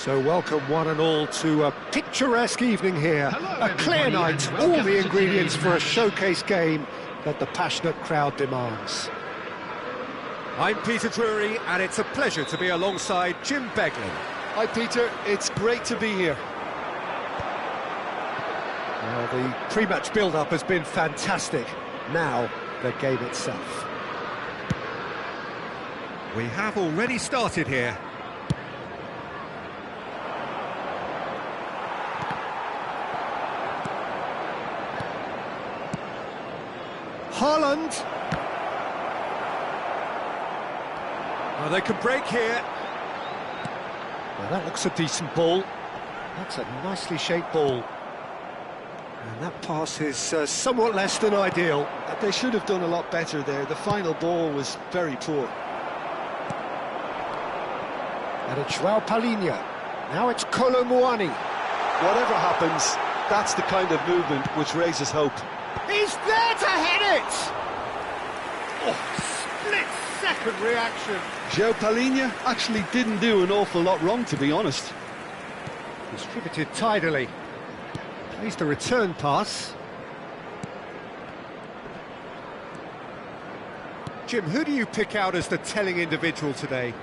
So welcome one and all to a picturesque evening here. Hello, a clear night, all the ingredients for a showcase game that the passionate crowd demands. I'm Peter Drury, and it's a pleasure to be alongside Jim Beglin. Hi Peter, it's great to be here. Well, the pre-match build-up has been fantastic. Now, the game itself. We have already started here. Haaland! Well, they can break here. Well, that looks a decent ball. That's a nicely shaped ball. And that pass is somewhat less than ideal. They should have done a lot better there. The final ball was very poor. And it's João Palhinha. Now it's Kolomouani. Whatever happens, that's the kind of movement which raises hope. He's there to hit it! Oh, split-second reaction. João Palhinha actually didn't do an awful lot wrong, to be honest. Distributed tidily. Plays the return pass. Jim, who do you pick out as the telling individual today?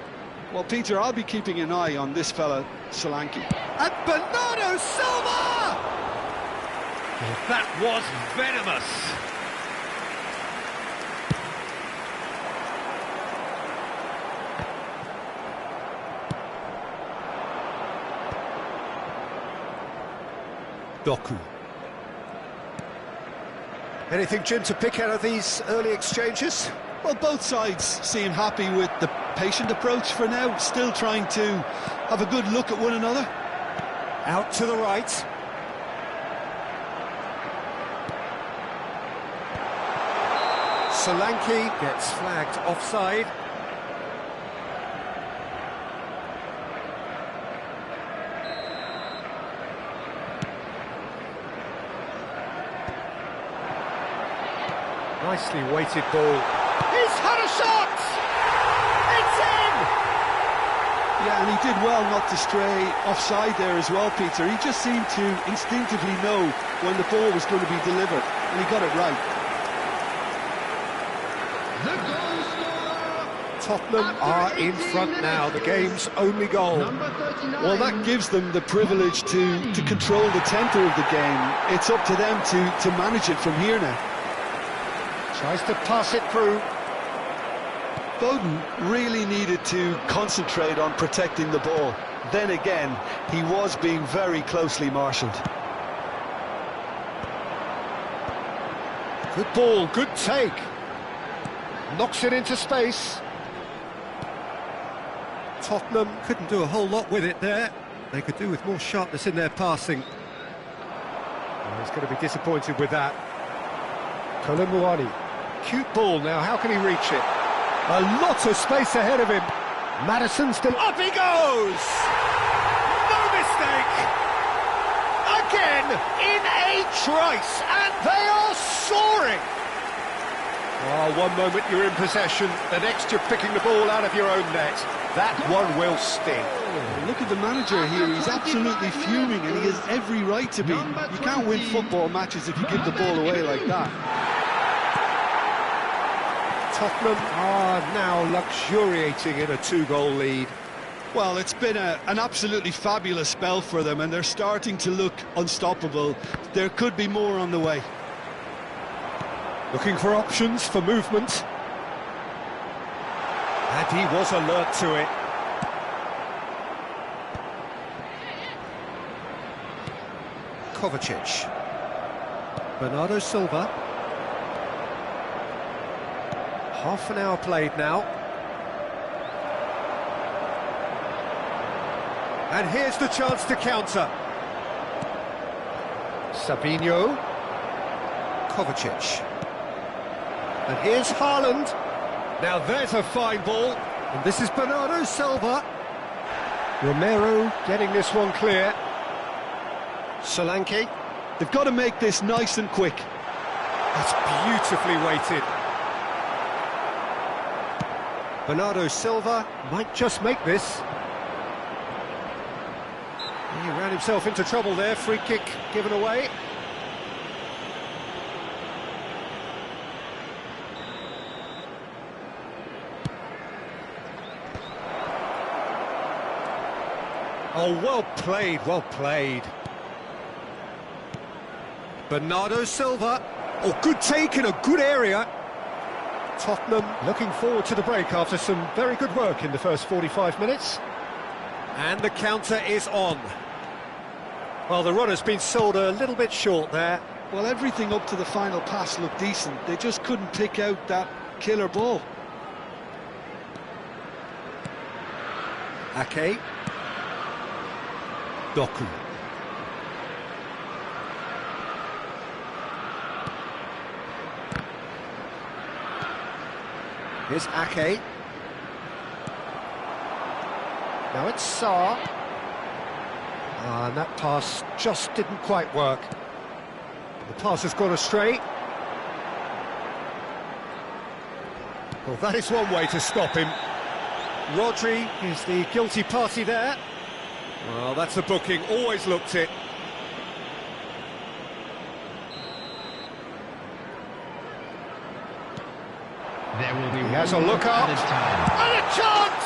Well, Peter, I'll be keeping an eye on this fella, Solanke. And Bernardo Silva! Well, that was venomous. Doku. Anything, Jim, to pick out of these early exchanges? Well, both sides seem happy with the patient approach for now, still trying to have a good look at one another. Out to the right. Solanke gets flagged offside. Nicely weighted ball. He's had a shot! It's in! Yeah, and he did well not to stray offside there as well, Peter. He just seemed to instinctively know when the ball was going to be delivered, and he got it right. The goal scorer, Tottenham are in front now, the game's only goal. number 39. Well, that gives them the privilege to control the tempo of the game. It's up to them to manage it from here now. Tries to pass it through. Foden really needed to concentrate on protecting the ball. Then again, he was being very closely marshalled. Good ball, good take. Knocks it into space. Tottenham couldn't do a whole lot with it there. They could do with more sharpness in their passing. Oh, he's going to be disappointed with that. Kolomouani. Cute ball now, how can he reach it? A lot of space ahead of him. Maddison still... Up he goes! No mistake! Again, in a trice, and they are soaring! Oh, one moment you're in possession, the next you're picking the ball out of your own net. That one will sting. Oh, look at the manager here, he's absolutely fuming and he has every right to be. You can't win football matches if you give the ball away like that. Tottenham are now luxuriating in a two-goal lead. Well, it's been an absolutely fabulous spell for them and they're starting to look unstoppable. There could be more on the way. Looking for options for movement. And he was alert to it. Kovacic. Bernardo Silva. Half an hour played now. And here's the chance to counter. Sabinho. Kovacic. And here's Haaland. Now there's a fine ball. And this is Bernardo Silva. Romero getting this one clear. Solanke. They've got to make this nice and quick. That's beautifully weighted. Bernardo Silva might just make this. He ran himself into trouble there, free kick given away. Oh, well played, well played. Bernardo Silva. Oh, good take in a good area. Tottenham looking forward to the break after some very good work in the first 45 minutes. And the counter is on. Well, the run has been sold a little bit short there. Well, everything up to the final pass looked decent. They just couldn't pick out that killer ball. Ake. Doku. Here's Ake. Now it's Sarr. And that pass just didn't quite work. The pass has gone astray. Well, that is one way to stop him. Rodri is the guilty party there. Well, that's a booking, always looked it. There will be He has a look up. added time. And a chance!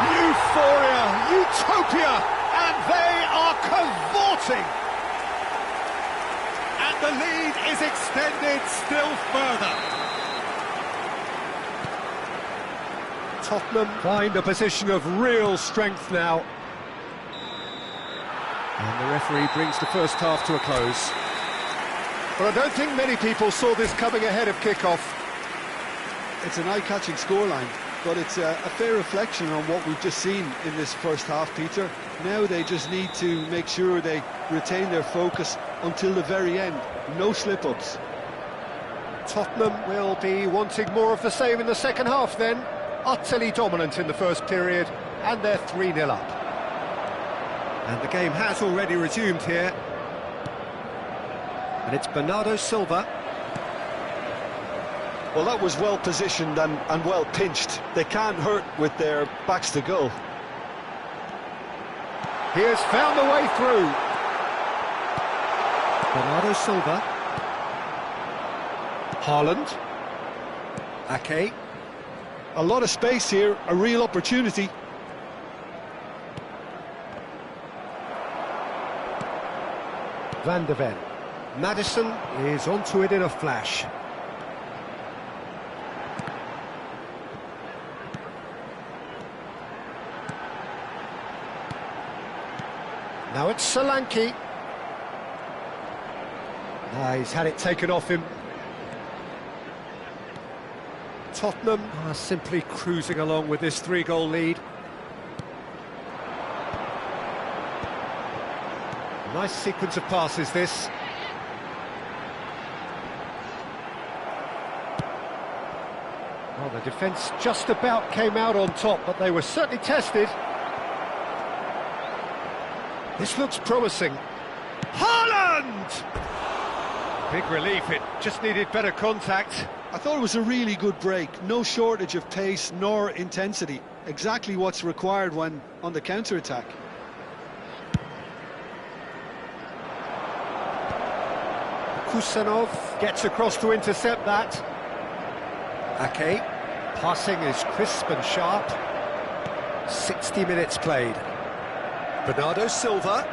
Euphoria, utopia, and they are cavorting. And the lead is extended still further. Tottenham find a position of real strength now. And the referee brings the first half to a close. But I don't think many people saw this coming ahead of kick-off. It's an eye-catching scoreline, but it's a fair reflection on what we've just seen in this first half, Peter. Now they just need to make sure they retain their focus until the very end. No slip-ups. Tottenham will be wanting more of the same in the second half then. Utterly dominant in the first period, and they're 3-0 up. And the game has already resumed here. And it's Bernardo Silva. Well, that was well positioned and well pinched. They can't hurt with their backs to goal. He has found a way through. Bernardo Silva. Haaland. Ake. A lot of space here, a real opportunity. Van de Ven. Maddison is onto it in a flash. Now it's Solanke. He's had it taken off him. Tottenham are simply cruising along with this 3-goal lead. Nice sequence of passes, this. Well, the defence just about came out on top, but they were certainly tested. This looks promising. Haaland! Big relief, it just needed better contact. I thought it was a really good break. No shortage of pace nor intensity. Exactly what's required when on the counter-attack. Kusanov gets across to intercept that. Ake. Passing is crisp and sharp. 60 minutes played. Bernardo Silva.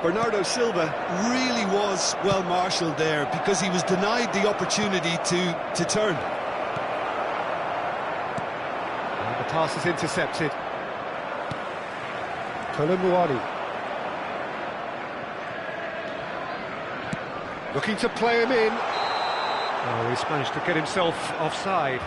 Bernardo Silva really was well marshalled there because he was denied the opportunity to turn. And the pass is intercepted. Kolomuani. Looking to play him in. Oh, he's managed to get himself offside.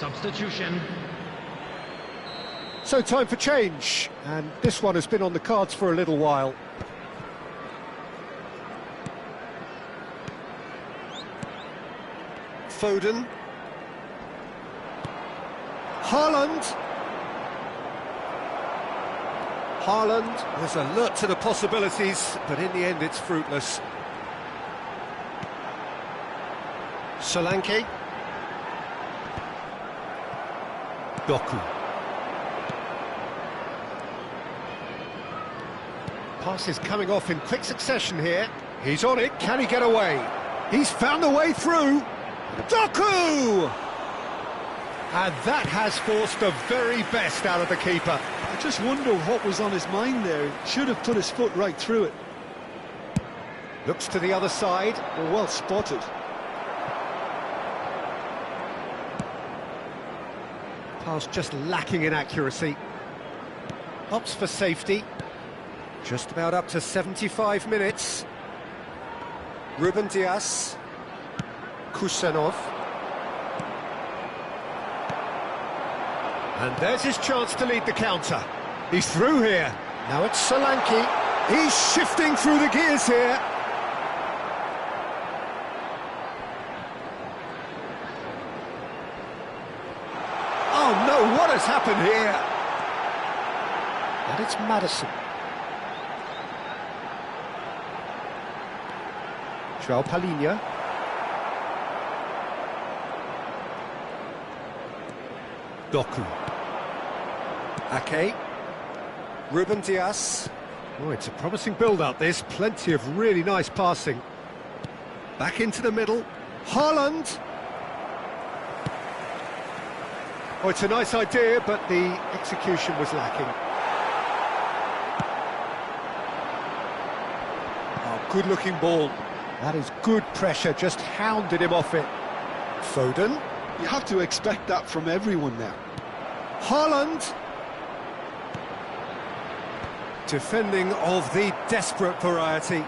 Substitution. So time for change, and this one has been on the cards for a little while. Foden. Haaland. Haaland was alert to the possibilities, but in the end it's fruitless. Solanke. Doku. Passes coming off in quick succession here. He's on it, can he get away? He's found a way through. Doku! And that has forced the very best out of the keeper. I just wonder what was on his mind there. Should have put his foot right through it. Looks to the other side. Well spotted. Pass just lacking in accuracy. Opts for safety. Just about up to 75 minutes. Ruben Dias. Kusanov. And there's his chance to lead the counter. He's through here. Now it's Solanke. He's shifting through the gears here. Oh no, what has happened here? And it's Madison. João Palhinha. Doku. Ake. Ruben Dias. Oh, it's a promising build-up, this. Plenty of really nice passing. Back into the middle. Haaland. Oh, it's a nice idea, but the execution was lacking. Oh, good-looking ball. That is good pressure, just hounded him off it. Foden. You have to expect that from everyone now. Haaland. Defending of the desperate variety.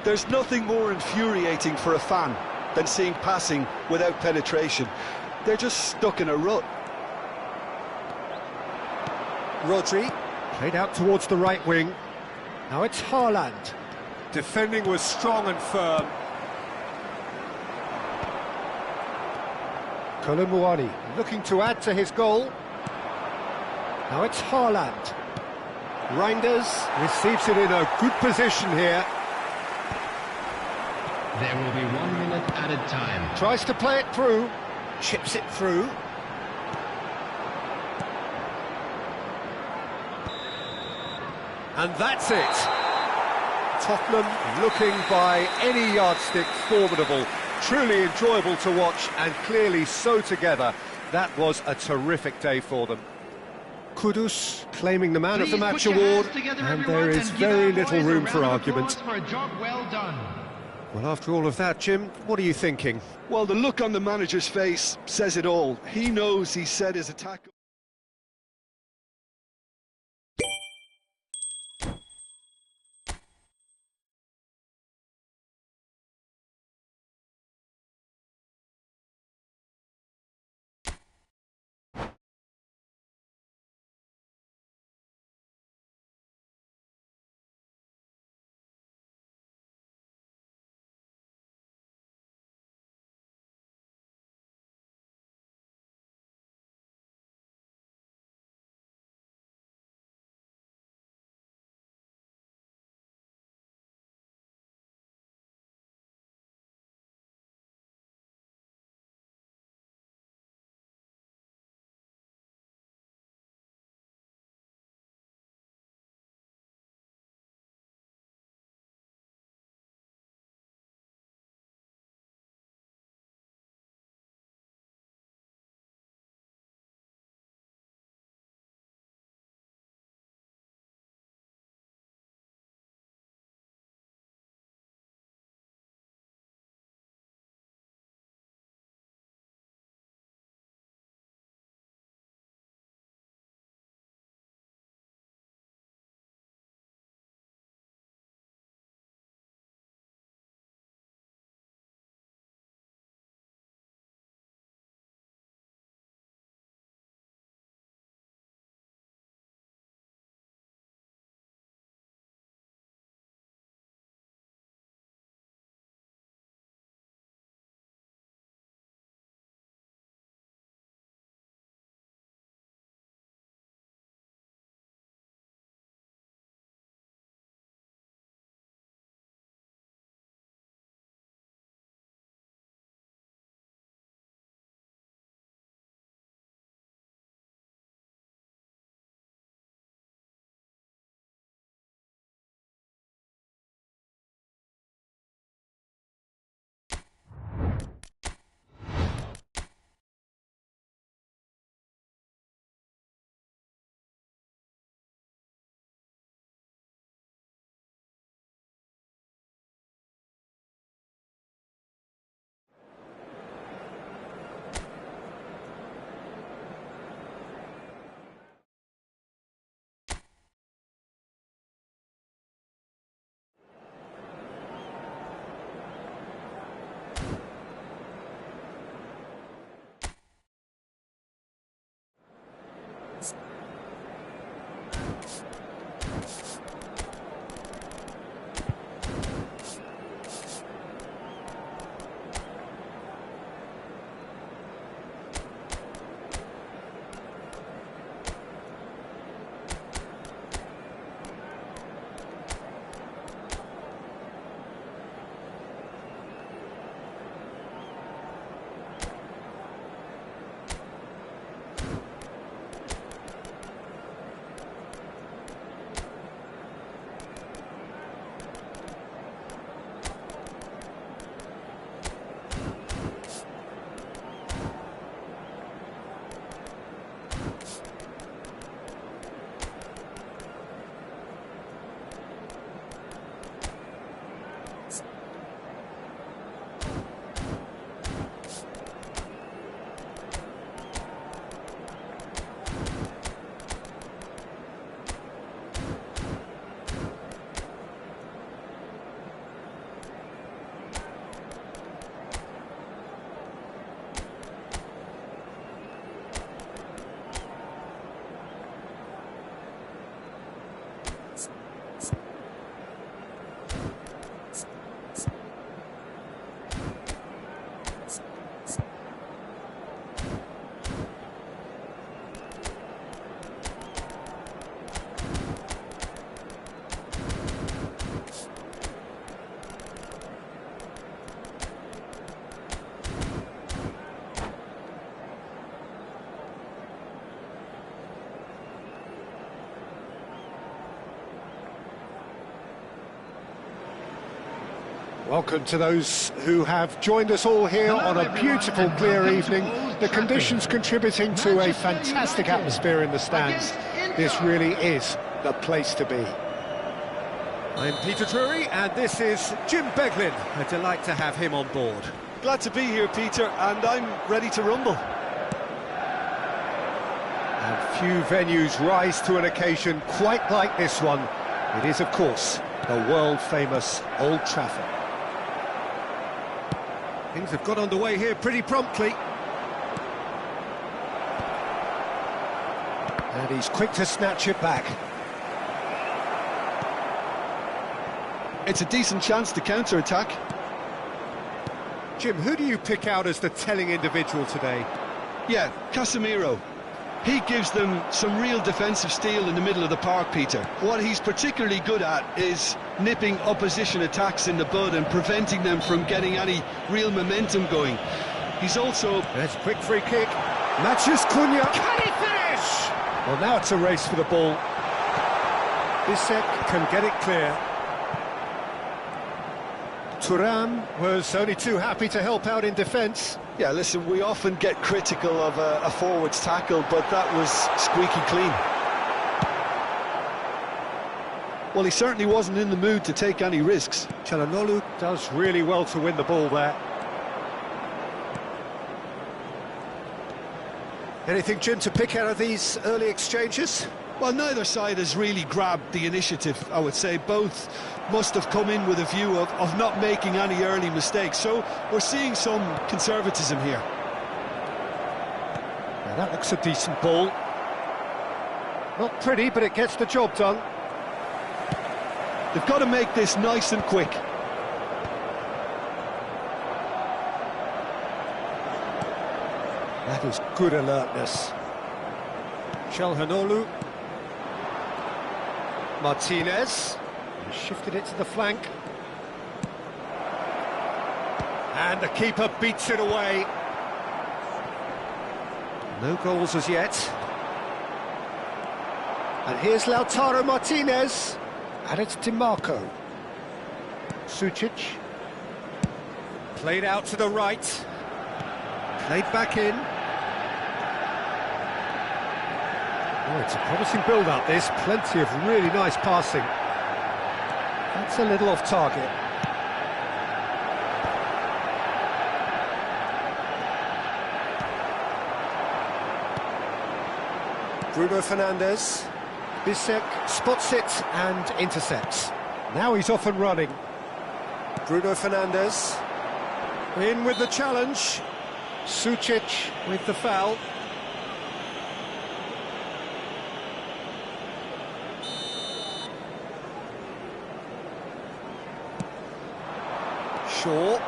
There's nothing more infuriating for a fan than seeing passing without penetration. They're just stuck in a rut. Rodri. Played out towards the right wing. Now it's Haaland. Defending was strong and firm. Kolomuani looking to add to his goal. Now it's Haaland. Reinders receives it in a good position here. There will be 1 minute added time. Tries to play it through. Chips it through. And that's it. Tottenham looking by any yardstick formidable. Truly enjoyable to watch and clearly so together. That was a terrific day for them. Kudus claiming the Man of the Match award, and there is very little room for argument. For a job well done. Well, after all of that, Jim, what are you thinking? Well, the look on the manager's face says it all. He knows he set his attack Welcome to those who have joined us all here on a beautiful, clear evening. The conditions contributing to a fantastic atmosphere in the stands. This really is the place to be. I'm Peter Drury, and this is Jim Beglin. A delight to have him on board. Glad to be here, Peter, and I'm ready to rumble. And few venues rise to an occasion quite like this one. It is, of course, the world-famous Old Trafford. Things have got underway here pretty promptly. And he's quick to snatch it back. It's a decent chance to counter-attack. Jim, who do you pick out as the telling individual today? Yeah, Casemiro. He gives them some real defensive steel in the middle of the park, Peter. What he's particularly good at is nipping opposition attacks in the bud and preventing them from getting any real momentum going. He's also... There's a quick free kick. Matches Cunha. Can he finish? Well, now it's a race for the ball. Bissek can get it clear. Thuram was only too happy to help out in defence. Yeah, listen, we often get critical of a forward's tackle, but that was squeaky clean. Well, he certainly wasn't in the mood to take any risks. Çalhanoğlu does really well to win the ball there. Anything, Jim, to pick out of these early exchanges? Well, neither side has really grabbed the initiative, I would say. Both must have come in with a view of not making any early mistakes. So we're seeing some conservatism here. Now that looks a decent ball. Not pretty, but it gets the job done. They've got to make this nice and quick. That is good alertness. Çalhanoğlu. Martinez. He shifted it to the flank. And the keeper beats it away. No goals as yet. And here's Lautaro Martinez. And it's Dimarco. Sucic. Played out to the right. Played back in. Oh, it's a promising build-up, this. Plenty of really nice passing. That's a little off target. Bruno Fernandes. Bissek spots it and intercepts. Now he's off and running. Bruno Fernandes. In with the challenge. Sucic with the foul. Shaw.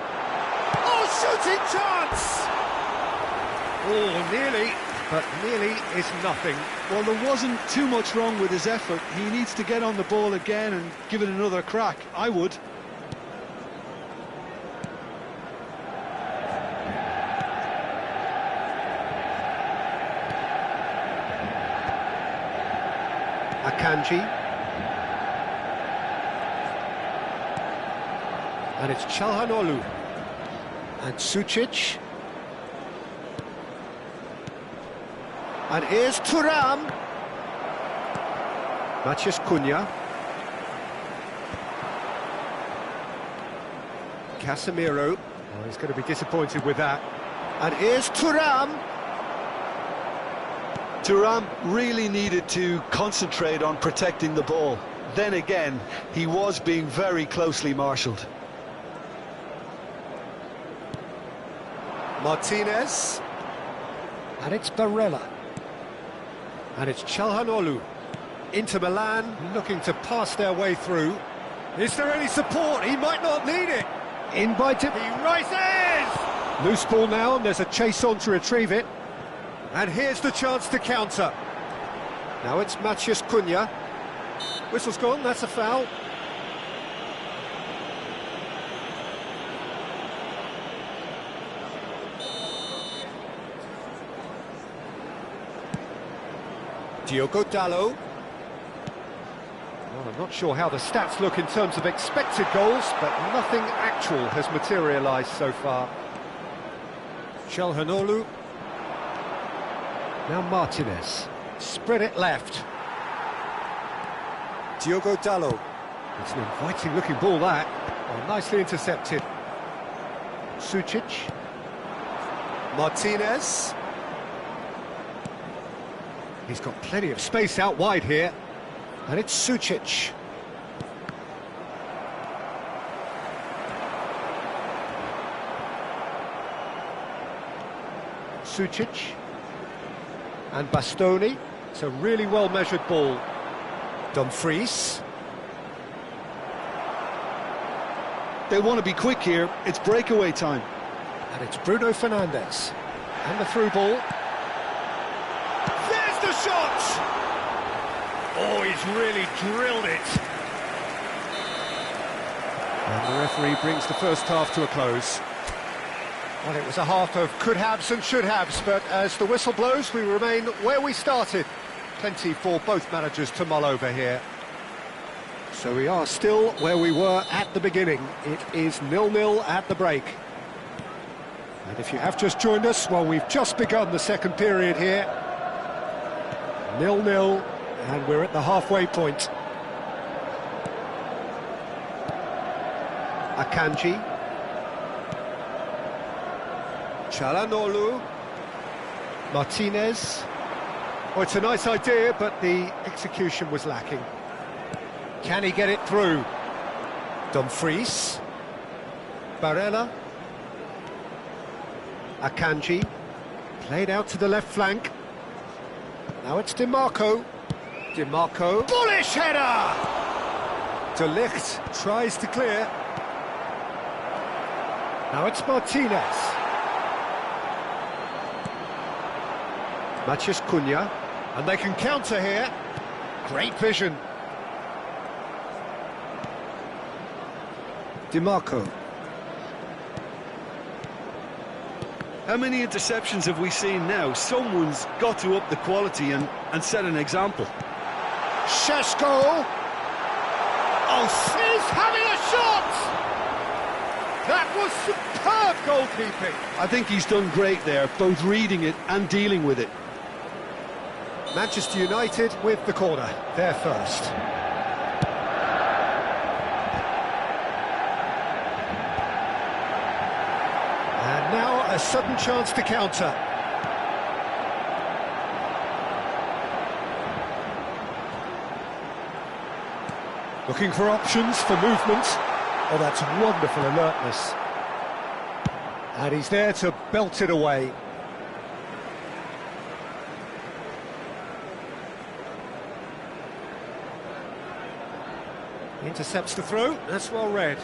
Oh, shooting chance! Oh, nearly, but nearly is nothing. Well, there wasn't too much wrong with his effort. He needs to get on the ball again and give it another crack. I would. Akanji. And it's Çalhanoğlu. And Sucic. And here's Thuram. Maciej Cunha. Casemiro. Oh, he's going to be disappointed with that. And here's Thuram. Thuram really needed to concentrate on protecting the ball. Then again, he was being very closely marshalled. Martinez. And it's Barella. And it's Çalhanoğlu. Inter Milan looking to pass their way through. Is there any support? He might not need it. In by He rises! Loose ball now, and there's a chase on to retrieve it. And here's the chance to counter. Now it's Maciej Cunha. Whistle's gone, that's a foul. Diogo Dalot. Well, I'm not sure how the stats look in terms of expected goals, but nothing actual has materialised so far. Çalhanoğlu. Now Martinez. Spread it left. Diogo Dalot. It's an inviting looking ball, that. Oh, nicely intercepted. Sucic. Martinez. He's got plenty of space out wide here. And it's Sucic. Sucic. And Bastoni. It's a really well-measured ball. Dumfries. They want to be quick here. It's breakaway time. And it's Bruno Fernandes. And the through ball. There's the shot! Oh, he's really drilled it. And the referee brings the first half to a close. Well, it was a half of could-haves and should-haves, but as the whistle blows, we remain where we started. Plenty for both managers to mull over here. So we are still where we were at the beginning. It is 0-0 at the break. And if you have just joined us, well, we've just begun the second period here. 0-0, and we're at the halfway point. Akanji. Çalhanoğlu. Martinez. Oh, it's a nice idea, but the execution was lacking. Can he get it through? Dumfries. Barella. Akanji. Played out to the left flank. Now it's Di Marco. Di Marco. Bullish header! De Ligt tries to clear. Now it's Martinez. Maciej Cunha. And they can counter here. Great vision. Di Marco. How many interceptions have we seen now? Someone's got to up the quality and set an example. Šeško. Oh, he's having a shot! That was superb goalkeeping. I think he's done great there, both reading it and dealing with it. Manchester United with the corner, they're first. And now a sudden chance to counter. Looking for options for movement. Oh, that's wonderful alertness. And he's there to belt it away. Intercepts the throw, that's well read.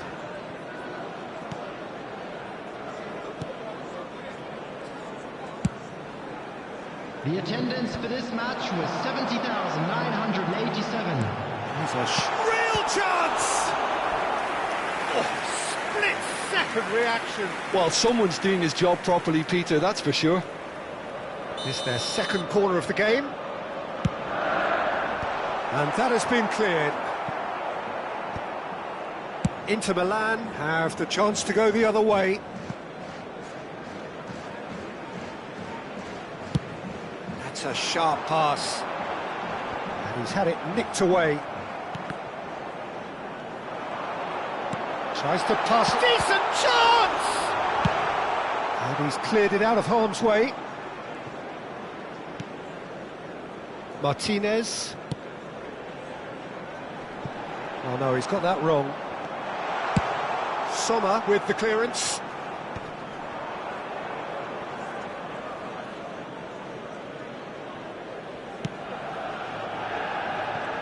The attendance for this match was 70,987. Here's a real chance! Oh, split-second reaction. Well, someone's doing his job properly, Peter, that's for sure. It's their second corner of the game. And that has been cleared. Inter Milan have the chance to go the other way. That's a sharp pass. And he's had it nicked away. Tries to pass. Decent chance! And he's cleared it out of harm's way. Martinez. Oh no, he's got that wrong. Sommer with the clearance.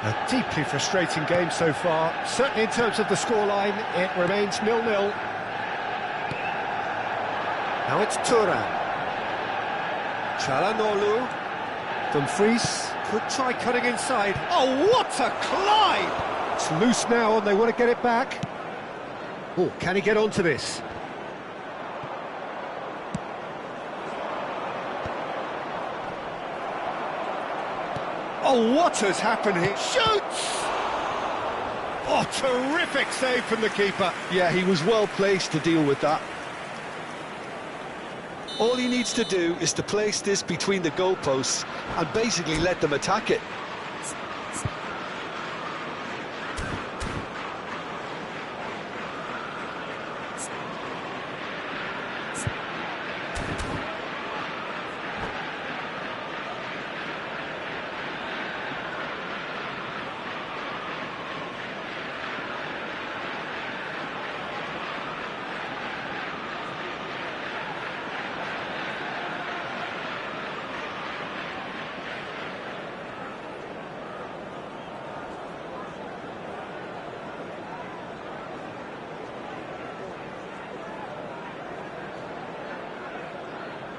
A deeply frustrating game so far. Certainly in terms of the scoreline, it remains 0-0. Now it's Turan. Çalhanoğlu. Dumfries could try cutting inside. Oh, what a climb! It's loose now and they want to get it back. Oh, can he get onto this? Oh, what has happened here? Shoots! Oh, terrific save from the keeper. Yeah, he was well placed to deal with that. All he needs to do is to place this between the goalposts and basically let them attack it.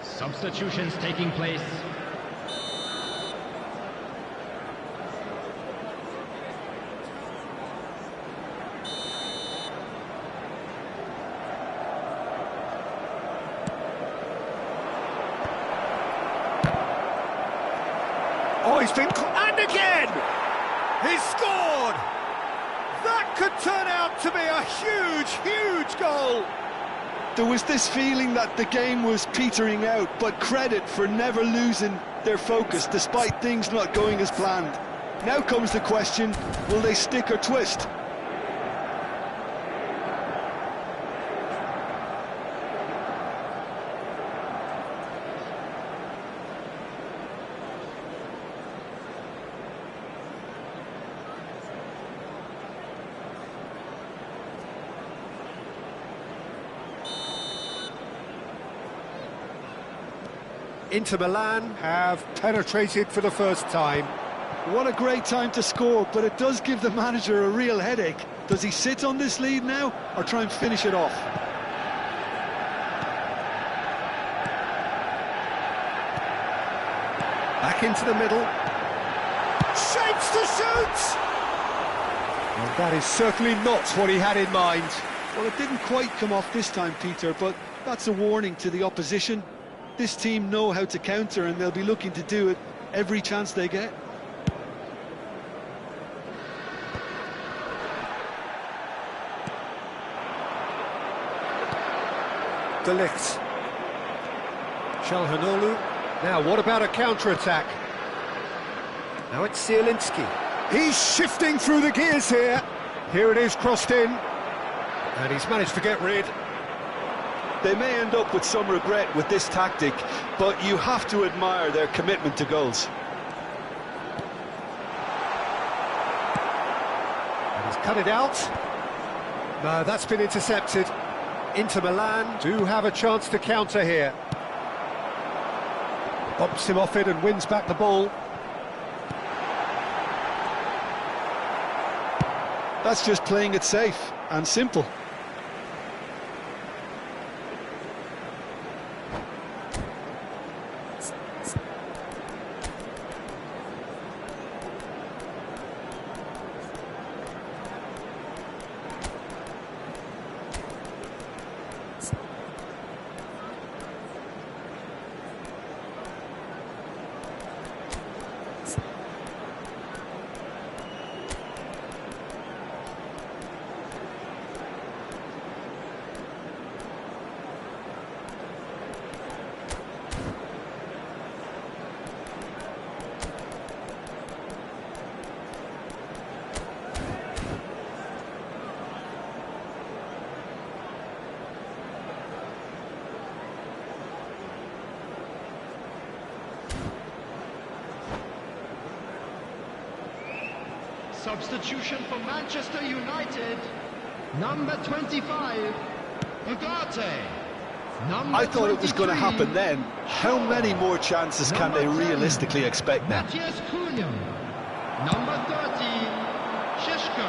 Substitutions taking place. Oh, he's been... And again! He's scored! That could turn out to be a huge, huge goal! There was this feeling that the game was petering out, but credit for never losing their focus despite things not going as planned. Now comes the question, will they stick or twist? Inter Milan have penetrated for the first time. What a great time to score, but it does give the manager a real headache. Does he sit on this lead now, or try and finish it off? Back into the middle. Shapes to shoot! Well, that is certainly not what he had in mind. Well, it didn't quite come off this time, Peter, but that's a warning to the opposition. This team know how to counter, and they'll be looking to do it every chance they get. De Ligt. Çalhanoğlu. Now, what about a counter-attack? Now it's Zielinski. He's shifting through the gears here. Here it is, crossed in. And he's managed to get rid. They may end up with some regret with this tactic, but you have to admire their commitment to goals. And he's cut it out. No, that's been intercepted. Inter Milan do have a chance to counter here. Bumps him off it and wins back the ball. That's just playing it safe and simple. Substitution for Manchester United. Number 25, Ugarte. I thought it was going to happen then. How many more chances can they realistically expect now? Matthias Cunha. Number 30, Shishko.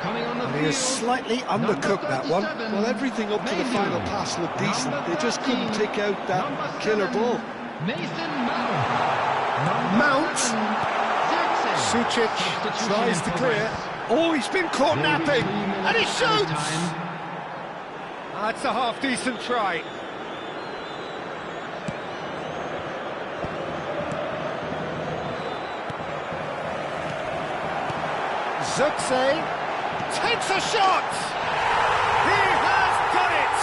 Coming on the And field. he is slightly undercooked, that one. Well, everything up to the final pass looked decent. They just couldn't take out that killer ball. Mason Mount. Mount. Sucic tries to clear. Oh, he's been caught napping, and he shoots! That's a half-decent try. Zirkzee takes a shot! He has done it!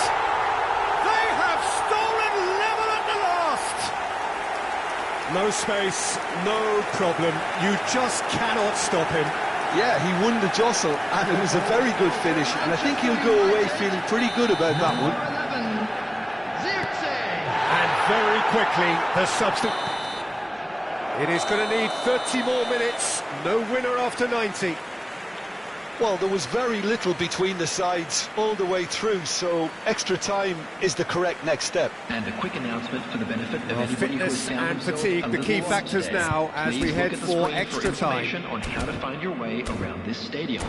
They have stolen level at the last! No space, no problem. You just cannot stop him. Yeah, he won the jostle, and it was a very good finish, and I think he'll go away feeling pretty good about that one. And very quickly, the substitute. It is going to need 30 more minutes. No winner after 90. Well, there was very little between the sides all the way through, so extra time is the correct next step. And a quick announcement for the benefit of anybody who has Fitness found and themselves fatigue, a the key little factors today. now as Please we look head at the for screen extra time. information on how to find your way around this stadium.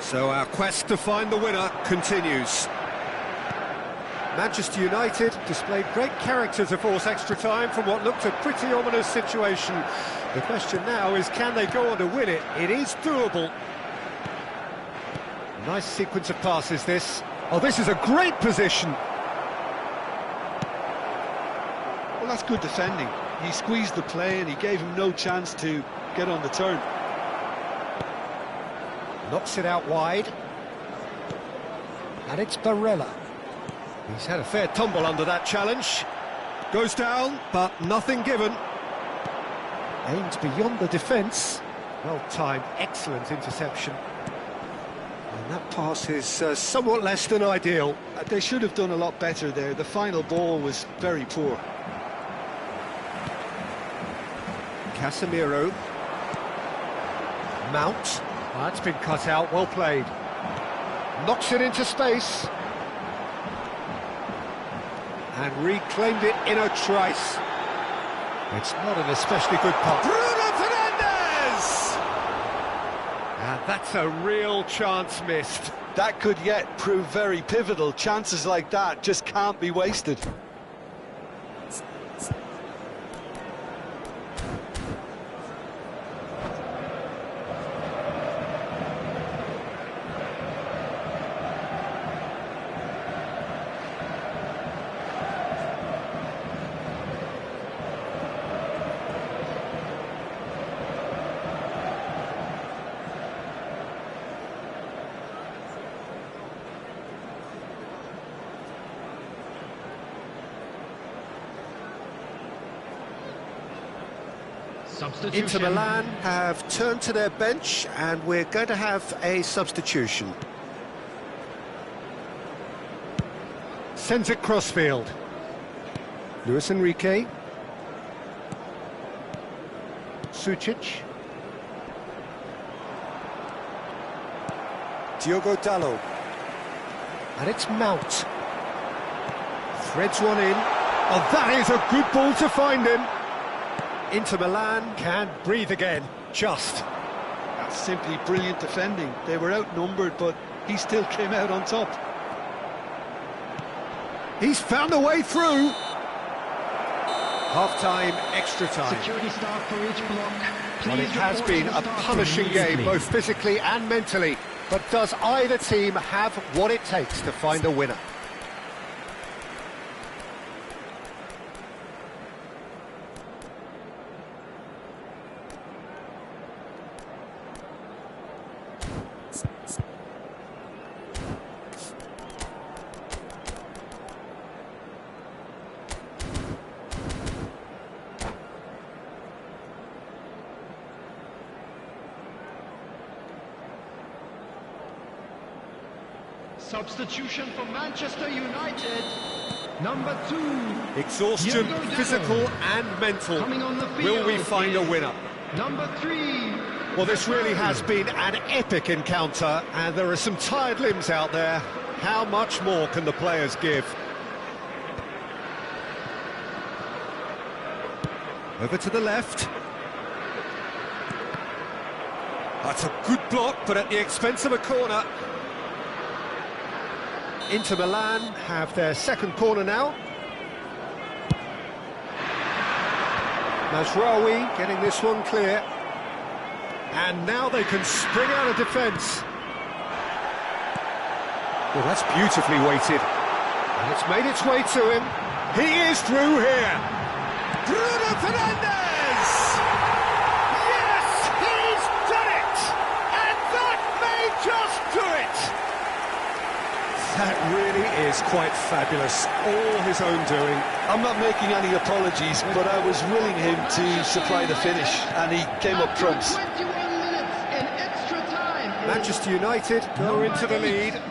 So our quest to find the winner continues. Manchester United displayed great character to force extra time from what looked a pretty ominous situation. The question now is, can they go on to win it? It is doable. Nice sequence of passes, this. Oh, this is a great position. Well, that's good defending. He squeezed the play and he gave him no chance to get on the turn. Knocks it out wide. And it's Barella. He's had a fair tumble under that challenge. Goes down, but nothing given. Aimed beyond the defence. Well-timed, excellent interception. And that pass is somewhat less than ideal. They should have done a lot better there. The final ball was very poor. Casemiro. Mount. That's been cut out, well played. Knocks it into space. And reclaimed it in a trice. It's not an especially good pass. Bruno Fernandes! And that's a real chance missed. That could yet prove very pivotal. Chances like that just can't be wasted. Inter Milan have turned to their bench and we're going to have a substitution. Sends it crossfield. Luis Enrique. Sucic. Diogo Dalot. And it's Mount. Threads one in. Oh, that is a good ball to find him. Inter Milan can breathe again, just. That's simply brilliant defending. They were outnumbered, but he still came out on top. He's found a way through. Half-time, extra time. Security staff for each block. Well, it has been a punishing game, both physically and mentally. But does either team have what it takes to find a winner? Substitution for Manchester United. Number 2. Exhaustion, Diego physical Dallo. and mental. Coming on the Will we field find a is winner? Number 3. Well, this really has been an epic encounter, and there are some tired limbs out there. How much more can the players give? Over to the left. That's a good block, but at the expense of a corner. Inter Milan have their second corner now. Mazraoui getting this one clear. And now they can spring out of defence. Well, that's beautifully weighted. And it's made its way to him. He is through here. Bruno Fernandes! Yes, he's done it! And that may just do it! That really is quite fabulous. All his own doing. I'm not making any apologies, but I was willing him to supply the finish, and he came up trumps. 21 minutes in extra time. Manchester United go into the lead.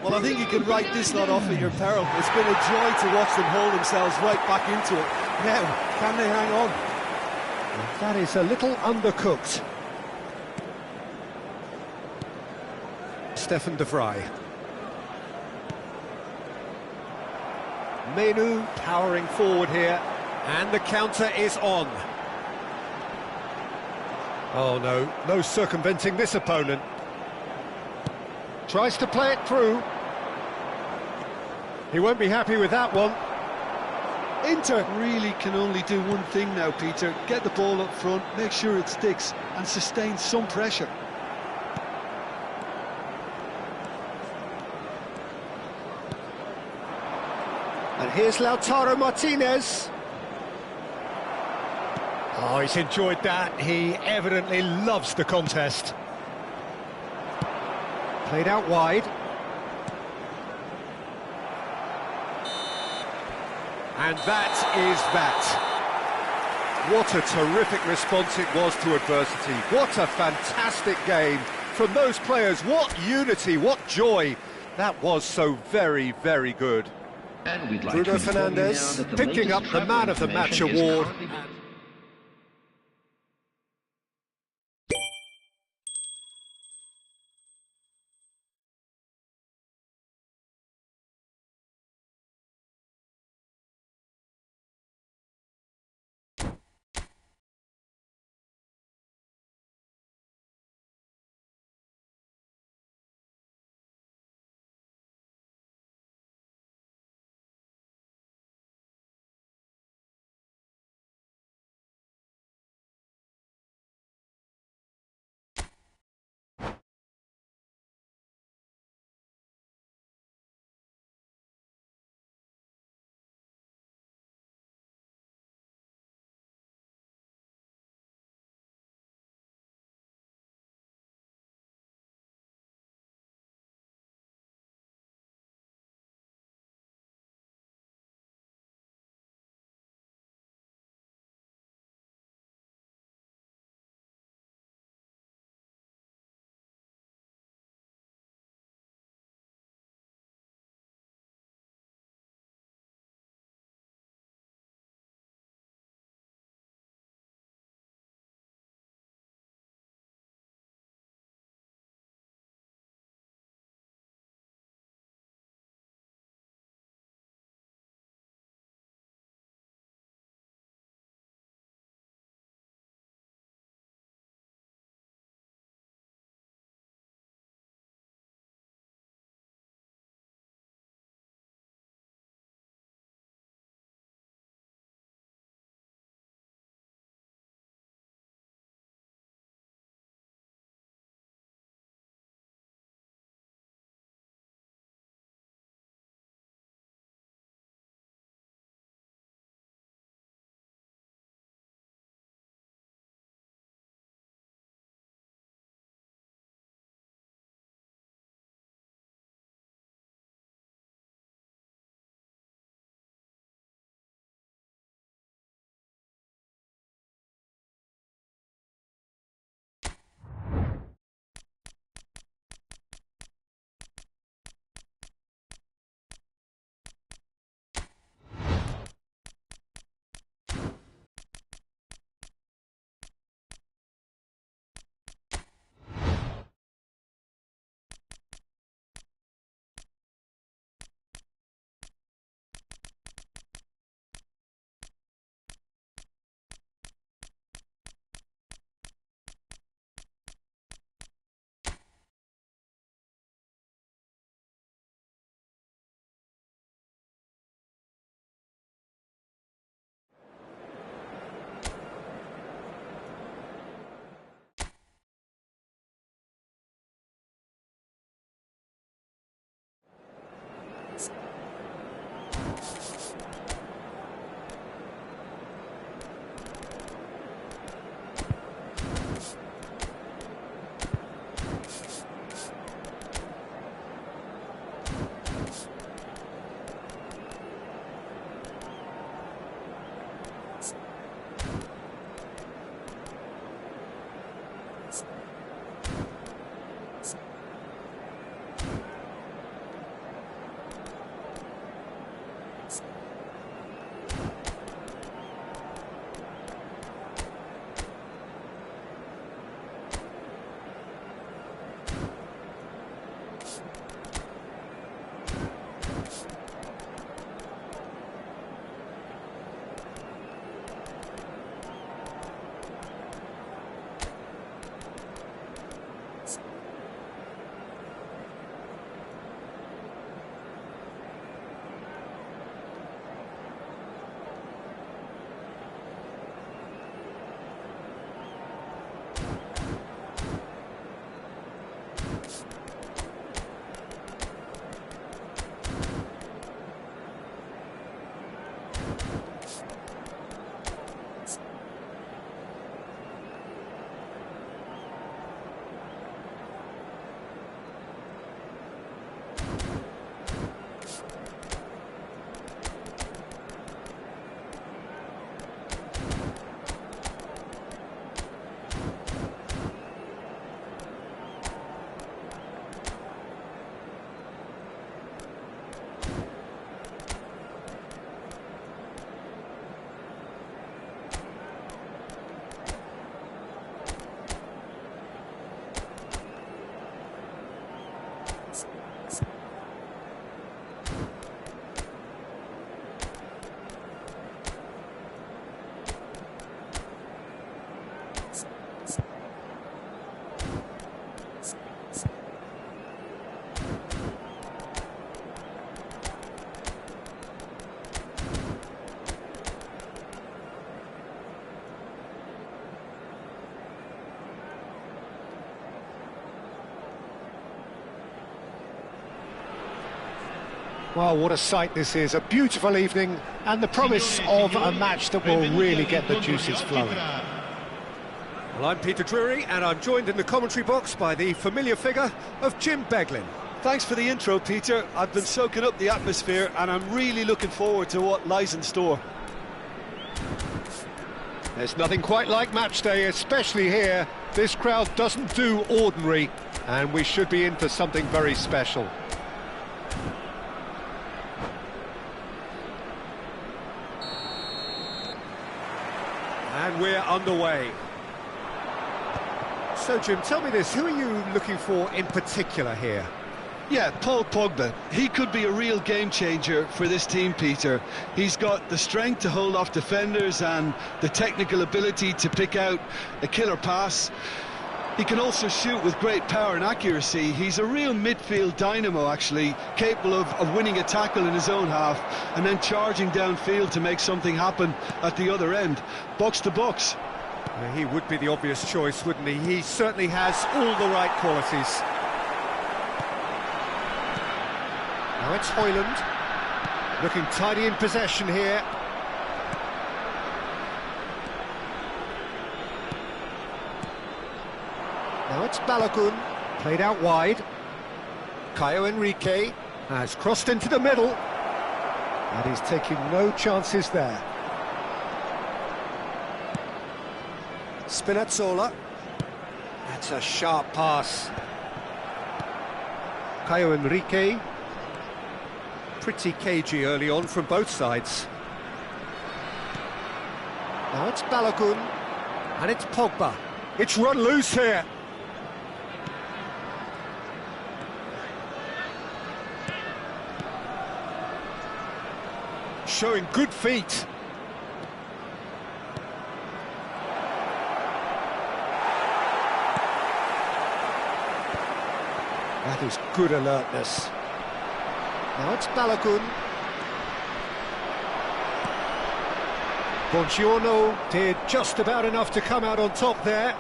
Well, I think you can write this lot off at your peril. It's been a joy to watch them haul themselves right back into it. Now, can they hang on? That is a little undercooked. Stefan de Vrij. Menu powering forward here, and the counter is on. Oh no, no circumventing this opponent. Tries to play it through. He won't be happy with that one. Inter really can only do one thing now, Peter. Get the ball up front, make sure it sticks, and sustain some pressure. And here's Lautaro Martinez. Oh, he's enjoyed that. He evidently loves the contest. Played out wide. And that is that. What a terrific response it was to adversity. What a fantastic game from those players. What unity, what joy. That was so very, very good. And we'd like Bruno to inform you now Fernandes that the picking latest up the travel Man of the Match information is award. currently- Well, what a sight this is, a beautiful evening, and the promise of a match that will really get the juices flowing. Well, I'm Peter Drury, and I'm joined in the commentary box by the familiar figure of Jim Beglin. Thanks for the intro, Peter. I've been soaking up the atmosphere, and I'm really looking forward to what lies in store. There's nothing quite like match day, especially here. This crowd doesn't do ordinary, and we should be in for something very special. And we're underway. So, Jim, tell me this, who are you looking for in particular here? Yeah, Paul Pogba. He could be a real game changer for this team, Peter. He's got the strength to hold off defenders and the technical ability to pick out a killer pass. He can also shoot with great power and accuracy. He's a real midfield dynamo, actually, capable of winning a tackle in his own half and then charging downfield to make something happen at the other end. Box to box. He would be the obvious choice, wouldn't he? He certainly has all the right qualities. Now it's Højlund, looking tidy in possession here. Now it's Balogun, played out wide. Caio Henrique has crossed into the middle, and he's taking no chances there. Spinazzola, that's a sharp pass. Caio Henrique, pretty cagey early on from both sides. Now it's Balogun, and it's Pogba. It's run loose here. Showing good feet. That is good alertness. Now it's Balogun. Buongiorno did just about enough to come out on top there.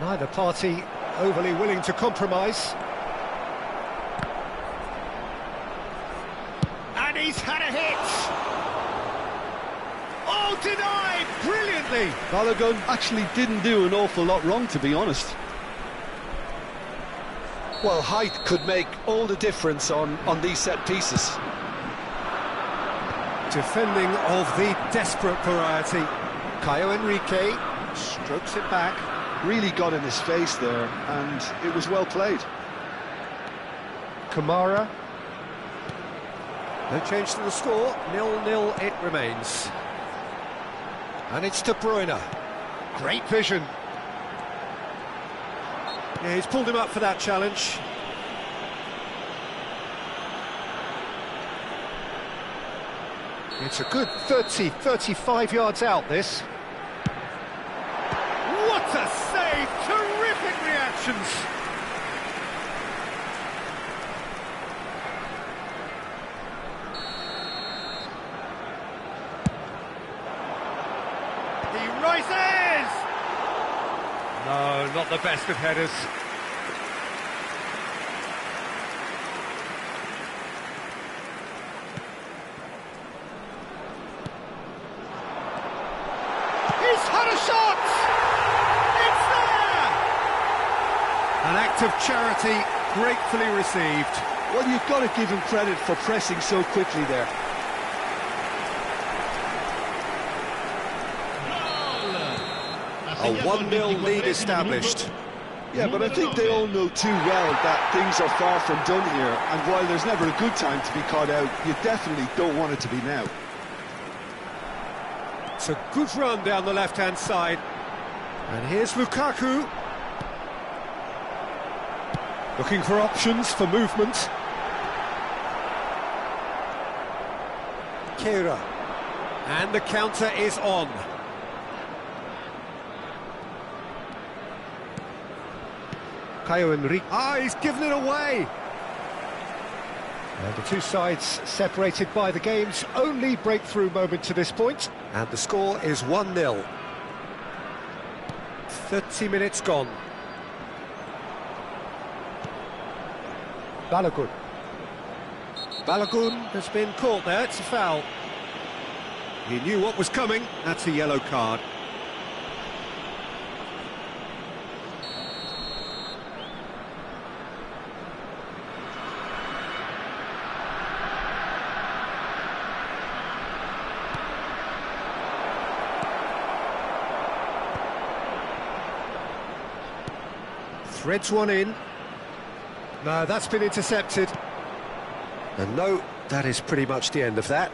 Neither party overly willing to compromise. And he's had a hit! Oh, denied brilliantly! Balogun actually didn't do an awful lot wrong, to be honest. Well, height could make all the difference on these set pieces. Defending of the desperate variety. Caio Henrique strokes it back. Really got in his face there, and it was well played. Kamara. No change to the score, 0-0 it remains. And it's De Bruyne. Great vision. Yeah, he's pulled him up for that challenge. It's a good 30-35 yards out, this. What a save! Terrific reactions! He rises! No, not the best of headers. He's had a shot! It's there! An act of charity gratefully received. Well, you've got to give him credit for pressing so quickly there. A 1-0 lead established. Yeah, but I think they all know too well that things are far from done here, and while there's never a good time to be caught out, you definitely don't want it to be now. It's a good run down the left-hand side. And here's Lukaku. Looking for options for movement. Kehrer. And the counter is on. Caio Henrique. Ah, he's given it away! And the two sides separated by the game's only breakthrough moment to this point. And the score is 1-0. 30 minutes gone. Balogun. Balogun has been caught there, it's a foul. He knew what was coming, that's a yellow card. Threads one in. No, that's been intercepted. And no, that is pretty much the end of that.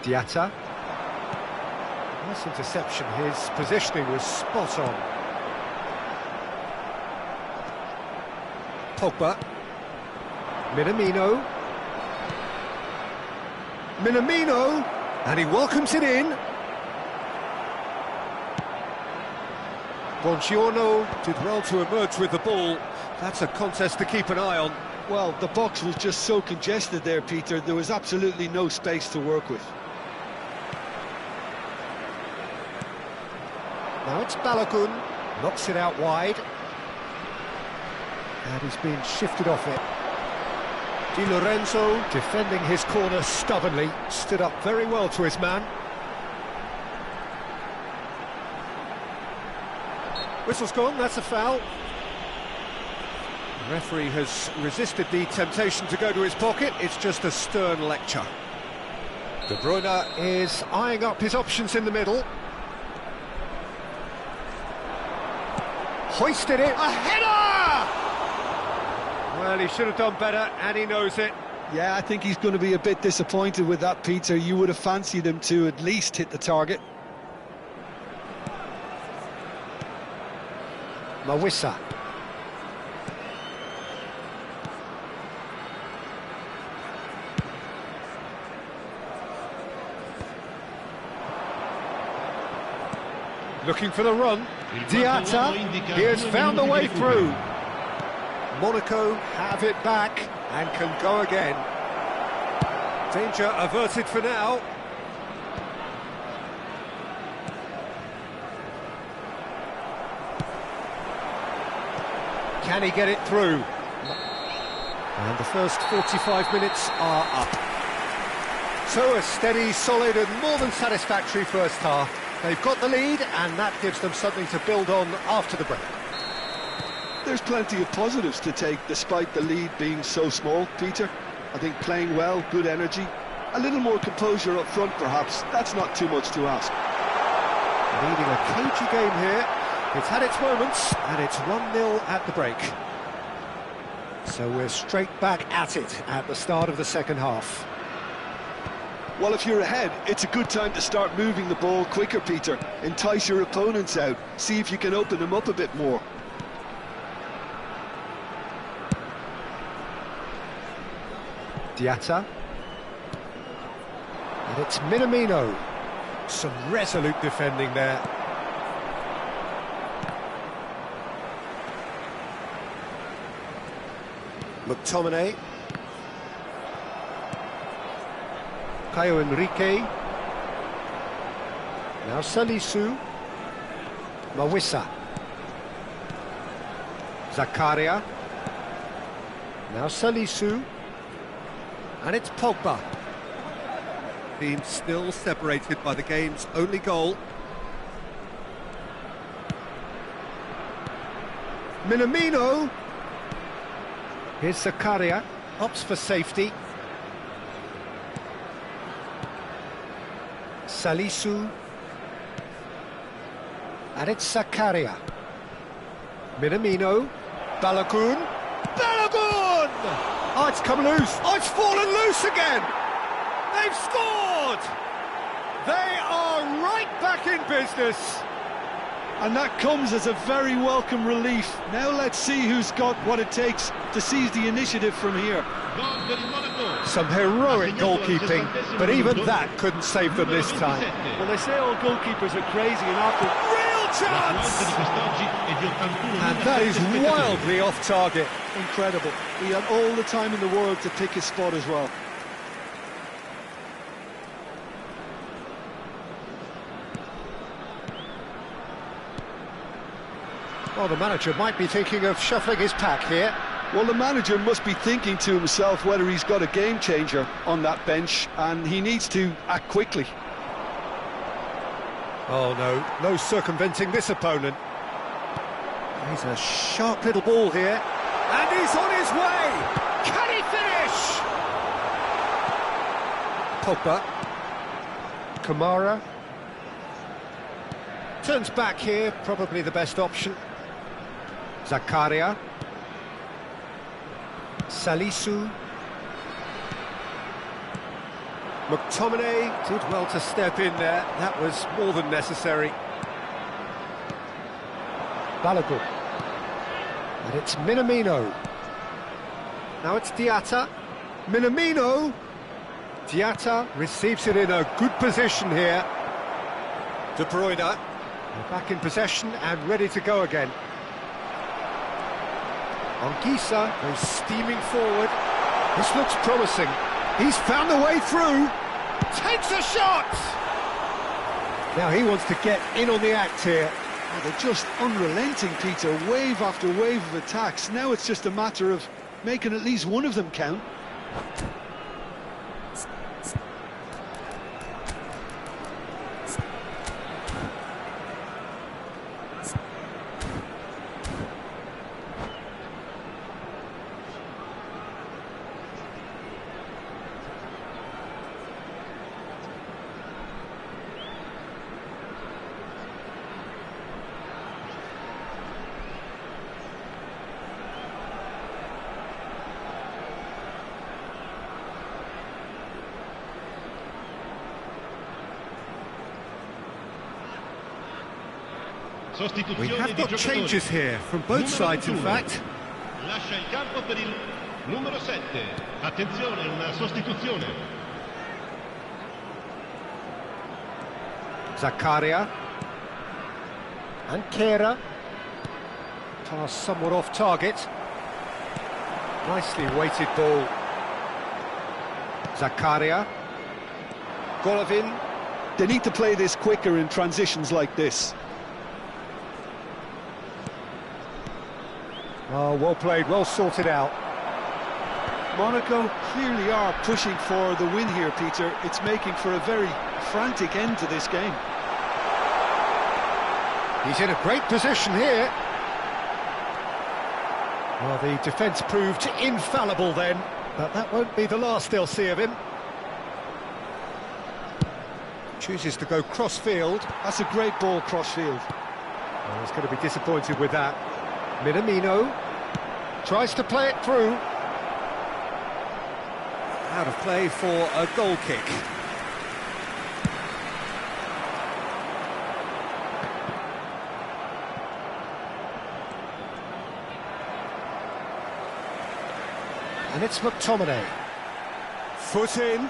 Diatta. Nice interception, his positioning was spot on. Pogba. Minamino. Minamino! And he welcomes it in. Buongiorno did well to emerge with the ball. That's a contest to keep an eye on. Well, the box was just so congested there, Peter. There was absolutely no space to work with. Now it's Balogun, knocks it out wide. And he's been shifted off it. Di Lorenzo, defending his corner stubbornly, stood up very well to his man. Whistle's gone, that's a foul. The referee has resisted the temptation to go to his pocket, it's just a stern lecture. De Bruyne is eyeing up his options in the middle. Hoisted it, a header! Well, he should have done better, and he knows it. Yeah, I think he's going to be a bit disappointed with that, Peter. You would have fancied him to at least hit the target. Mawissa. Looking for the run. Diatta, he has found a way through. Monaco have it back and can go again. Danger averted for now. Can he get it through? And the first 45 minutes are up. So a steady, solid and more than satisfactory first half. They've got the lead and that gives them something to build on after the break. There's plenty of positives to take despite the lead being so small, Peter. I think playing well, good energy, a little more composure up front perhaps, that's not too much to ask. Leading a cagey game here. It's had its moments, and it's 1-0 at the break. So we're straight back at it at the start of the second half. Well, if you're ahead, it's a good time to start moving the ball quicker, Peter. Entice your opponents out, see if you can open them up a bit more. Diatta. And it's Minamino. Some resolute defending there. McTominay. Caio Henrique. Now Salisu. Mawissa. Zakaria. Now Salisu. And it's Pogba. Team still separated by the game's only goal. Minamino. Here's Zakaria, opts for safety. Salisu. And it's Zakaria. Minamino. Balogun. Balogun! Oh, it's come loose. Oh, it's fallen loose again. They've scored! They are right back in business. And that comes as a very welcome relief. Now let's see who's got what it takes to seize the initiative from here. Some heroic goalkeeping, but even that couldn't save them this time. Well, they say all goalkeepers are crazy and after... Real chance! And that is wildly off target. Incredible. He had all the time in the world to pick his spot as well. Well, the manager might be thinking of shuffling his pack here. Well, the manager must be thinking to himself whether he's got a game changer on that bench, and he needs to act quickly. Oh no, no circumventing this opponent. He's a sharp little ball here, and he's on his way! Can he finish? Pogba. Kamara. Turns back here, probably the best option. Zakaria. Salisu. McTominay did well to step in there. That was more than necessary. Balogun. And it's Minamino. Now it's Diatta. Minamino. Diatta receives it in a good position here. De Bruyne. They're back in possession and ready to go again. Anguissa goes steaming forward. This looks promising. He's found a way through. Takes a shot! Now he wants to get in on the act here. Oh, they're just unrelenting, Peter. Wave after wave of attacks. Now it's just a matter of making at least one of them count. We have got changes here from both sides, in fact. Lascia il campo per il numero 7. Attenzione, una sostituzione. Zakaria. And Kera. Pass somewhat off target. Nicely weighted ball. Zakaria. Golovin. They need to play this quicker in transitions like this. Oh, well played, well sorted out. Monaco clearly are pushing for the win here, Peter. It's making for a very frantic end to this game. He's in a great position here. Well, the defence proved infallible then, but that won't be the last they'll see of him. Chooses to go cross-field. That's a great ball cross-field. Oh, he's going to be disappointed with that. Minamino tries to play it through. Out of play for a goal kick. And it's McTominay. Foot in.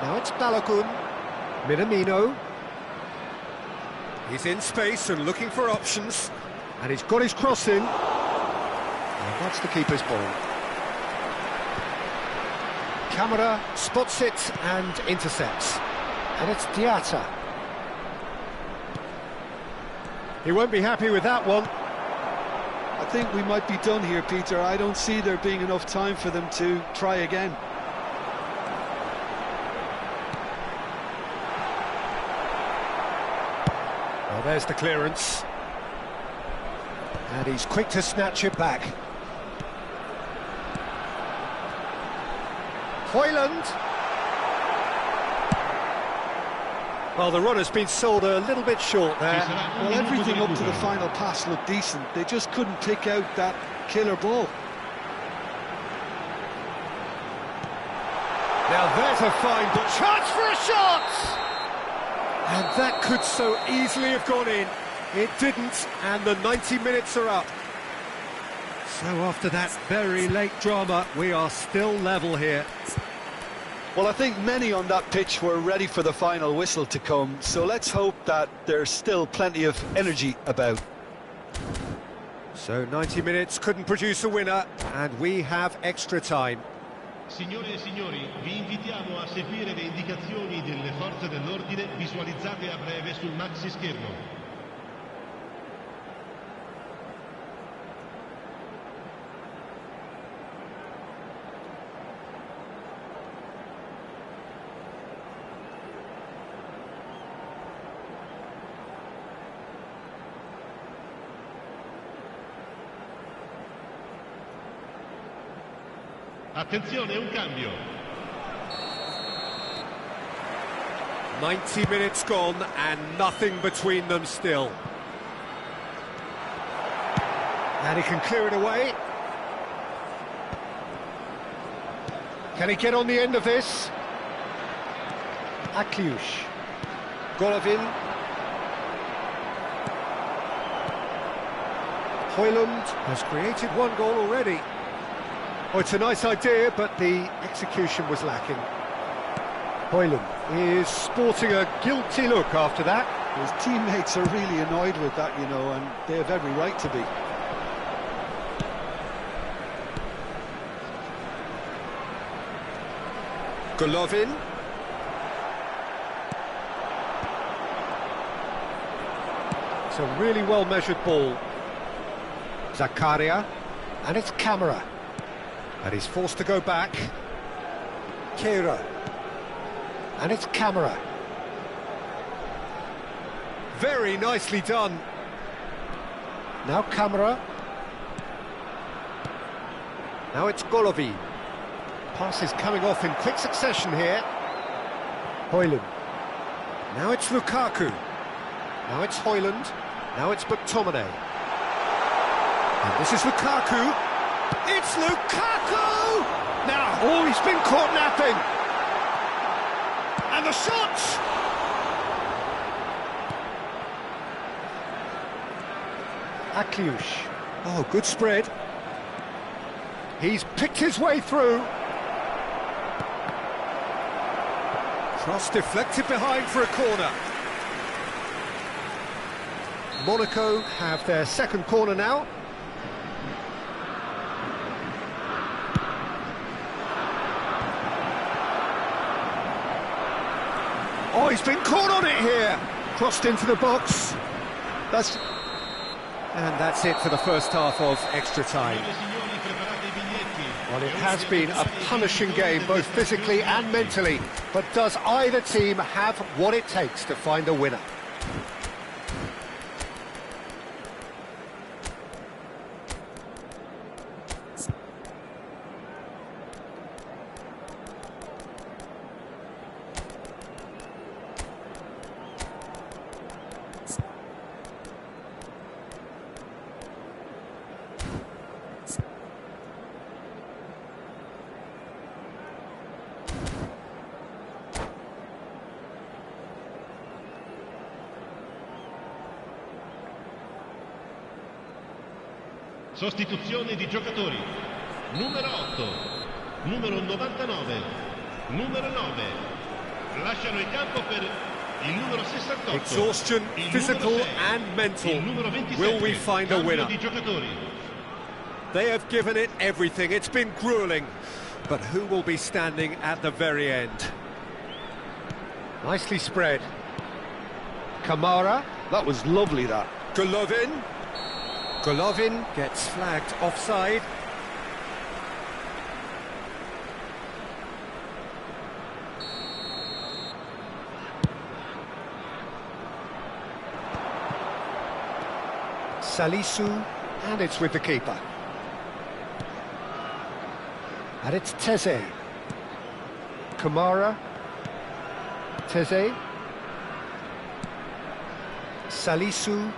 Now it's Balogun. Minamino. He's in space and looking for options. And he's got his cross in. And that's the keeper's ball. Camera spots it and intercepts. And it's Diatta. He won't be happy with that one. I think we might be done here, Peter. I don't see there being enough time for them to try again. Well, there's the clearance. And he's quick to snatch it back. Højlund. Well, the runner's been sold a little bit short there. Well, everything up to the final pass looked decent. They just couldn't pick out that killer ball. Now there's a fine ball. Chance for a shot! And that could so easily have gone in. It didn't, and the 90 minutes are up. So after that very late drama, we are still level here. Well, I think many on that pitch were ready for the final whistle to come, so let's hope that there's still plenty of energy about. So 90 minutes couldn't produce a winner, and we have extra time. Signore e signori, vi invitiamo a seguire le indicazioni delle forze dell'ordine visualizzate a breve sul maxi schermo. Attenzione, un cambio. 90 minutes gone and nothing between them still. And he can clear it away. Can he get on the end of this? Akliush. Golovin. Højlund has created one goal already. Oh, it's a nice idea, but the execution was lacking. Højlund is sporting a guilty look after that. His teammates are really annoyed with that, you know, and they have every right to be. Golovin. It's a really well-measured ball. Zakaria, and it's Camera. And he's forced to go back. Kehrer. And it's Camera. Very nicely done. Now Camera. Now it's Golovin. Passes coming off in quick succession here. Højlund. Now it's Lukaku. Now it's Højlund. Now it's McTominay. And this is Lukaku. It's Lukaku! Now, oh, he's been caught napping. And the shot! Akliush. Oh, good spread. He's picked his way through. Cross deflected behind for a corner. Monaco have their second corner now. Oh, he's been caught on it here. Crossed into the box. And that's it for the first half of extra time. Well, it has been a punishing game, both physically and mentally. But does either team have what it takes to find a winner? Sostituzione di giocatori. Numero 8, numero 99, numero 9. Lasciano il campo per il numero 68. Exhaustion, physical and mental. Il numero 27. Will we find a winner? Di giocatori. They have given it everything. It's been grueling. But who will be standing at the very end? Nicely spread. Kamara. That was lovely, that. Golovin. Golovin gets flagged offside. Salisu, and it's with the keeper. And it's Teze. Kamara. Teze. Salisu.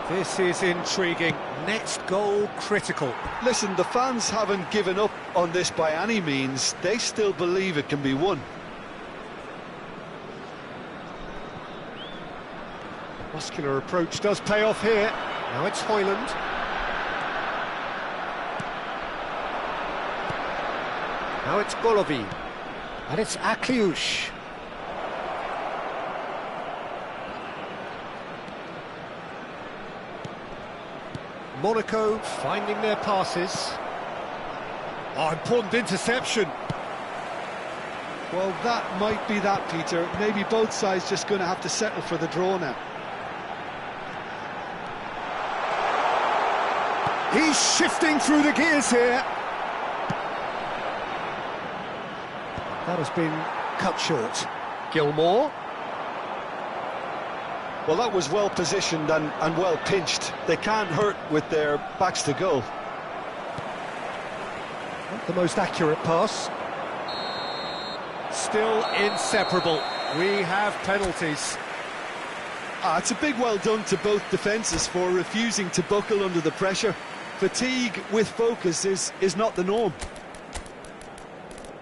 This is intriguing. Next goal critical. Listen, the fans haven't given up on this by any means. They still believe it can be won. Muscular approach does pay off here. Now it's Højlund. Now it's Golovin. And it's Akliush. Monaco finding their passes. Oh, important interception. Well, that might be that, Peter. Maybe both sides just going to have to settle for the draw now. He's shifting through the gears here. That has been cut short. Gilmore. Well, that was well positioned and well pinched. They can't hurt with their backs to goal. the most accurate pass. Still inseparable. We have penalties. It's a big well done to both defences for refusing to buckle under the pressure. Fatigue with focus is not the norm.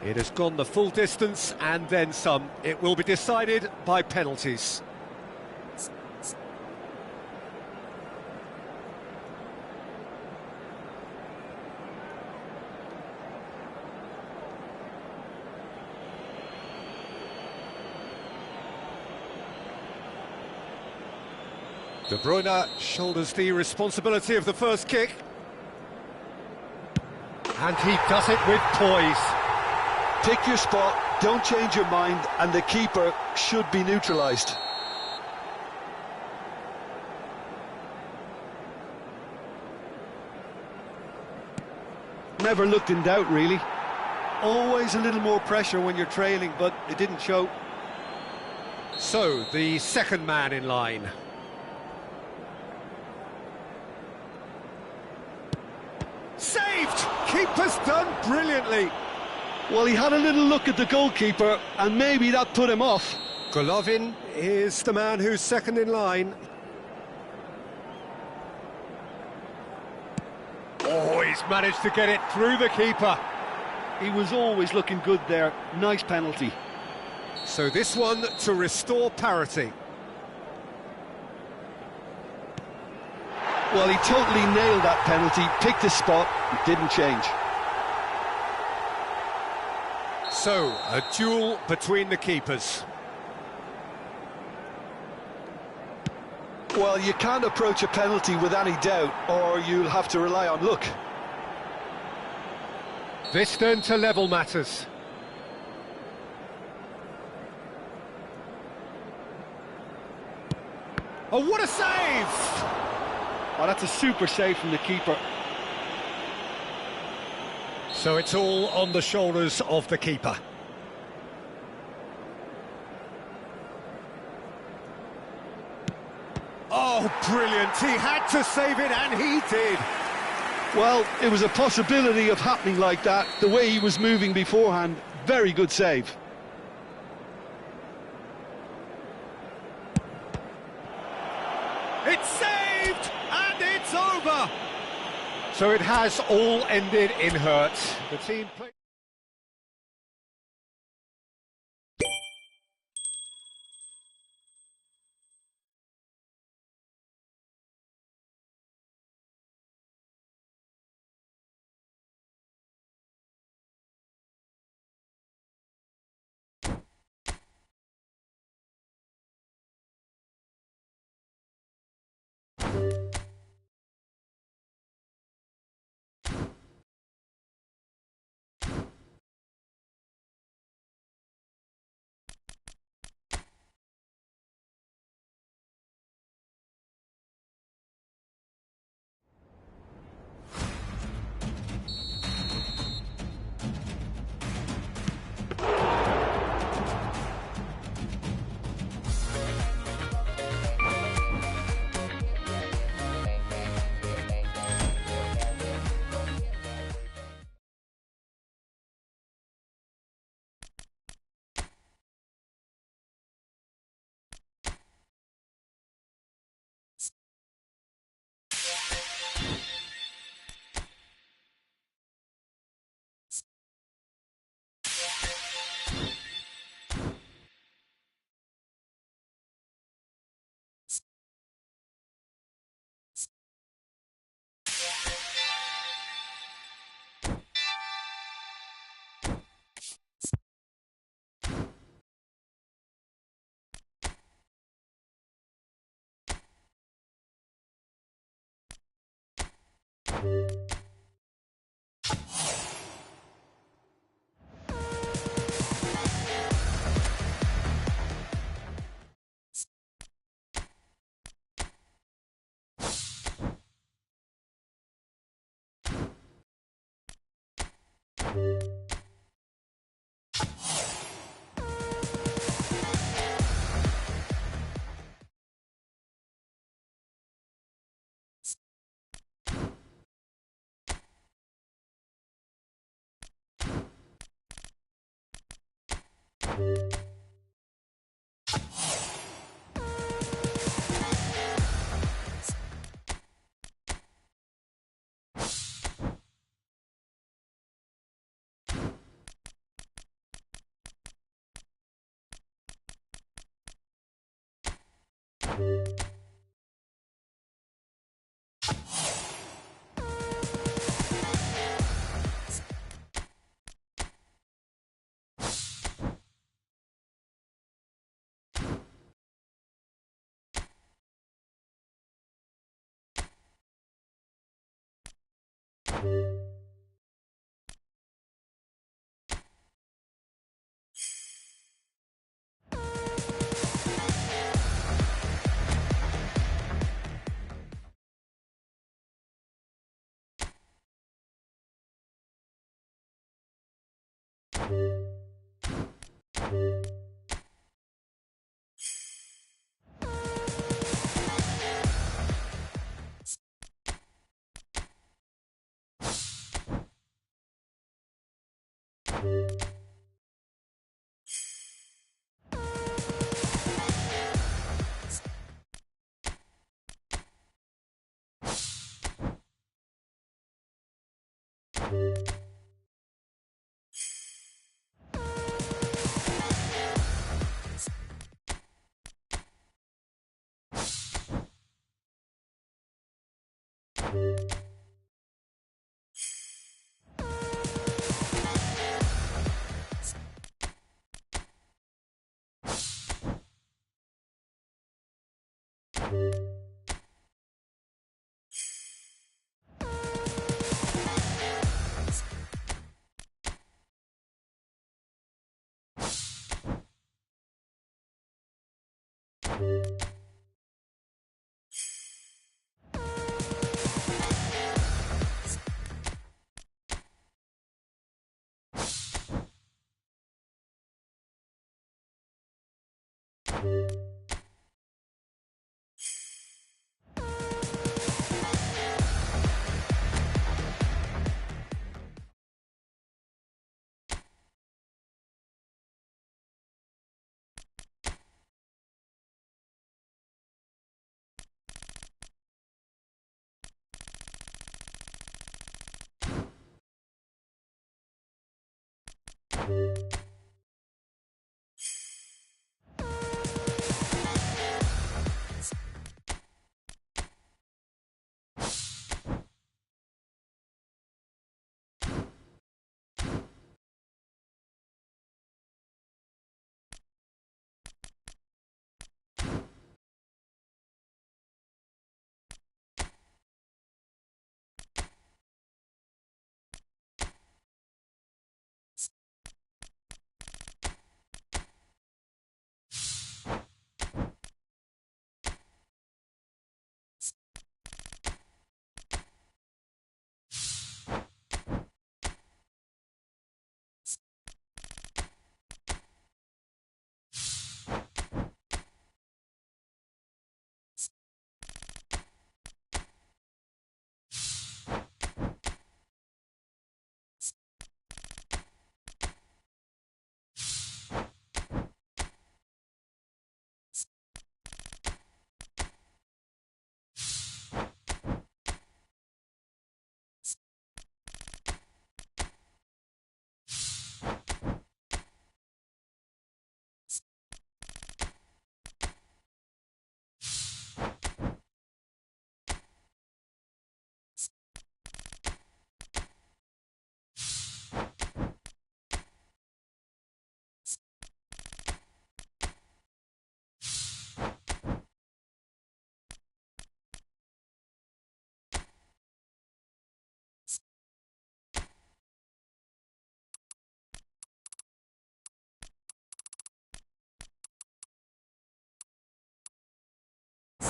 It has gone the full distance and then some. It will be decided by penalties. De Bruyne shoulders the responsibility of the first kick. And he does it with poise. Pick your spot, don't change your mind, and the keeper should be neutralised. Never looked in doubt, really. Always a little more pressure when you're trailing, but it didn't show. So, the second man in line. Saved! Keeper's done brilliantly. Well, he had a little look at the goalkeeper, and maybe that put him off. Golovin is the man who's second in line. Oh, he's managed to get it through the keeper. He was always looking good there. Nice penalty. So this one to restore parity. Well, he totally nailed that penalty, picked his spot, didn't change. So, a duel between the keepers. Well, you can't approach a penalty with any doubt, or you'll have to rely on luck. This then to level matters. Oh, what a save! Oh, that's a super save from the keeper. So it's all on the shoulders of the keeper. Oh, brilliant! He had to save it, and he did. Well, it was a possibility of happening like that. The way he was moving beforehand, very good save. It's saved, and it's over. So it has all ended in hurt. The team played.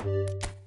you